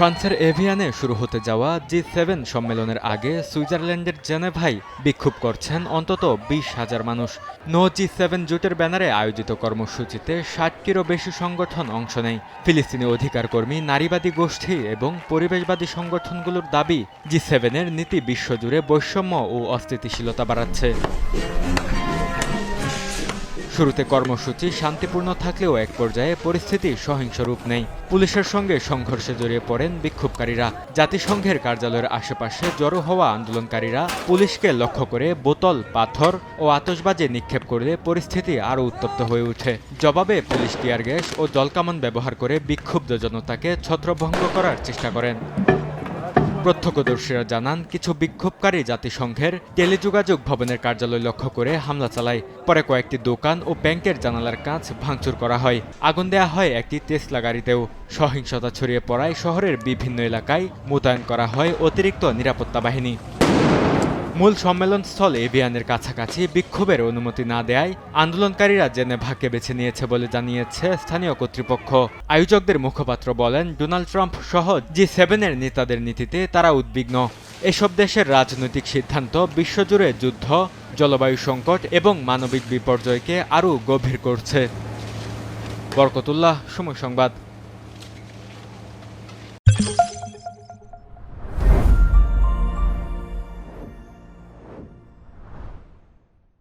ফ্রান্সের এভিয়ানে শুরু হতে যাওয়া জি7 সম্মেলনের আগে সুইজারল্যান্ডের জেনেভায় বিক্ষোভ করছেন অন্তত ২০,০০০ মানুষ। নো জি7 জোটের ব্যানারে আয়োজিত কর্মসূচিতে ৬০টিরও বেশি সংগঠন অংশ নেয়। ফিলিস্তিনি অধিকারকর্মী, নারীবাদী গোষ্ঠী এবং পরিবেশবাদী সংগঠনগুলোর দাবি, জি7-এর নীতি বিশ্বজুড়ে বৈষম্য ও অস্থিতিশীলতা বাড়াচ্ছে। শুরুতে কর্মসূচি শান্তিপূর্ণ থাকলেও এক পর্যায়ে পরিস্থিতি সহিংস রূপ নেয়। পুলিশের সঙ্গে সংঘর্ষে জড়িয়ে পড়েন বিক্ষোভকারীরা। জাতিসংঘের কার্যালয়ের আশেপাশে জড়ো হওয়া আন্দোলনকারীরা পুলিশকে লক্ষ্য করে বোতল, পাথর ও আতশবাজি নিক্ষেপ করলে পরিস্থিতি আরও উত্তপ্ত হয়ে ওঠে। জবাবে পুলিশ টিয়ার গ্যাস ও জলকামান ব্যবহার করে বিক্ষুব্ধ জনতাকে ছত্রভঙ্গ করার চেষ্টা করেন। প্রত্যক্ষদর্শীরা জানান, কিছু বিক্ষোভকারী জাতিসংঘের টেলিযোগাযোগ ভবনের কার্যালয় লক্ষ্য করে হামলা চালায়। পরে কয়েকটি দোকান ও ব্যাংকের জানালার কাঁচ ভাঙচুর করা হয়। আগুন দেয়া হয় একটি টেসলা গাড়িতেও। সহিংসতা ছড়িয়ে পড়ায় শহরের বিভিন্ন এলাকায় মোতায়েন করা হয় অতিরিক্ত নিরাপত্তা বাহিনী। মূল সম্মেলনস্থল এভিয়ানের কাছাকাছি বিক্ষোভের অনুমতি না দেয়ায় আন্দোলনকারীরা জেনেভাকে বেছে নিয়েছে বলে জানিয়েছে স্থানীয় কর্তৃপক্ষ। আয়োজকদের মুখপাত্র বলেন, ডোনাল্ড ট্রাম্প সহ জি7-এর নেতাদের নীতিতে তারা উদ্বিগ্ন। এসব দেশের রাজনৈতিক সিদ্ধান্ত বিশ্বজুড়ে যুদ্ধ, জলবায়ু সংকট এবং মানবিক বিপর্যয়কে আরও গভীর করছে। বরকতুল্লাহ, সময় সংবাদ।